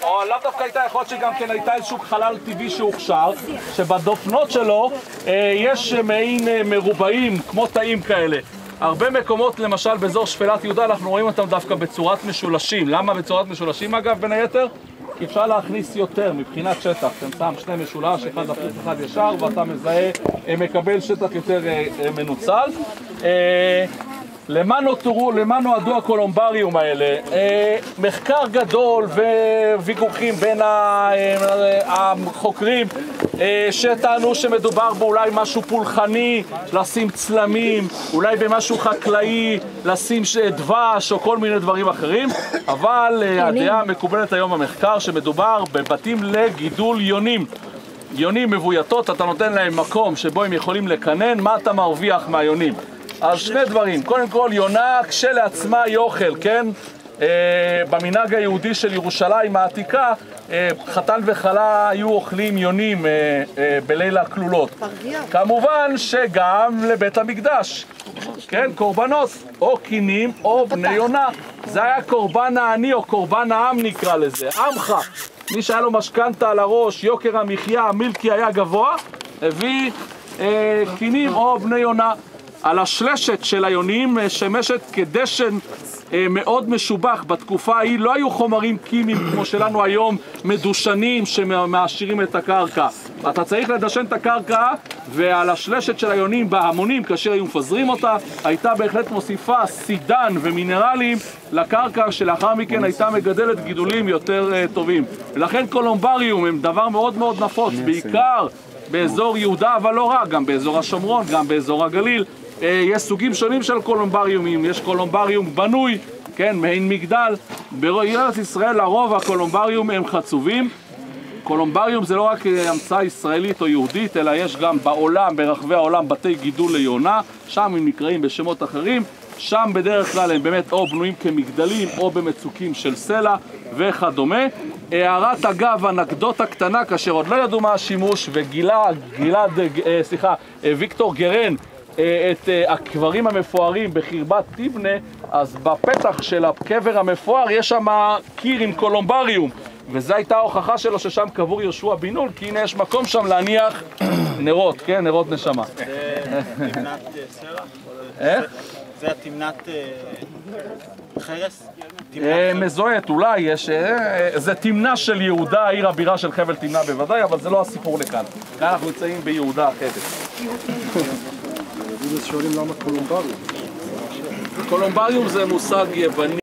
או לאו דווקא הייתה, יכול להיות שגם כן הייתה איזשהו חלל טבעי שהוכשר, שבדופנות שלו יש מעין מרובעים, כמו תאים כאלה. הרבה מקומות, למשל באזור שפלת יהודה, אנחנו רואים אותם דווקא בצורת משולשים. למה בצורת משולשים אגב, בין היתר? כי אפשר להכניס יותר מבחינת שטח. אתה שם שני משולש, אחד הפוך, אחד ישר, ואתה מזהה, מקבל שטח יותר מנוצל. למה נועדו הקולומבריום האלה? מחקר גדול וויכוחים בין החוקרים שטענו שמדובר באולי משהו פולחני, לשים צלמים, אולי במשהו חקלאי, לשים דבש או כל מיני דברים אחרים, אבל הדעה מקובלת היום במחקר שמדובר בבתים לגידול יונים. יונים מבויתות, אתה נותן להם מקום שבו הם יכולים לקנן, מה אתה מרוויח מהיונים? אז שני דברים, קודם כל יונה כשלעצמה היא אוכל, כן? במנהג היהודי של ירושלים העתיקה, חתן וכלה היו אוכלים יונים בליל הכלולות. כמובן שגם לבית המקדש, כן? קורבנות, או קינים או בני יונה. זה היה קורבן העני או קורבן העם נקרא לזה, עמך. מי שהיה לו משכנתה על הראש, יוקר המחיה, המילקי היה גבוה, הביא קינים או בני יונה. על השלשת של היונים שמשת כדשן מאוד משובח. בתקופה ההיא לא היו חומרים קימיים כמו שלנו היום, מדושנים שמעשירים את הקרקע. אתה צריך לדשן את הקרקע, ועל השלשת של היונים בהמונים, כאשר היו מפזרים אותה, הייתה בהחלט מוסיפה סידן ומינרלים לקרקע, שלאחר מכן הייתה מגדלת גידולים יותר טובים. ולכן קולומבריום הם דבר מאוד מאוד נפוץ, בעיקר באזור יהודה, אבל לא רק, גם באזור השומרון, גם באזור הגליל. יש סוגים שונים של קולומבריומים, יש קולומבריום בנוי, כן, מעין מגדל. בארץ ישראל לרוב הקולומבריום הם חצובים. קולומבריום זה לא רק המצאה ישראלית או יהודית, אלא יש גם בעולם, ברחבי העולם, בתי גידול ליונה, שם הם נקראים בשמות אחרים. שם בדרך כלל הם באמת או בנויים כמגדלים או במצוקים של סלע וכדומה. הערת אגב, אנקדוטה קטנה, כאשר עוד לא ידעו מה השימוש, ויקטור גרן את הקברים המפוארים בחרבת טיבנה, אז בפתח של הקבר המפואר יש שם קיר עם קולומבריום, וזו הייתה ההוכחה שלו ששם קבור יהושע בן נון, כי הנה יש מקום שם להניח נרות, כן, נרות נשמה. זה תמנת סלע? איך? זה התמנת חרס? מזוהת, אולי יש, זה תמנה של יהודה, עיר הבירה של חבל תמנה בוודאי, אבל זה לא הסיפור לכאן. כאן אנחנו נמצאים ביהודה אחרת. שואלים למה קולומבריום? קולומבריום זה מושג יווני.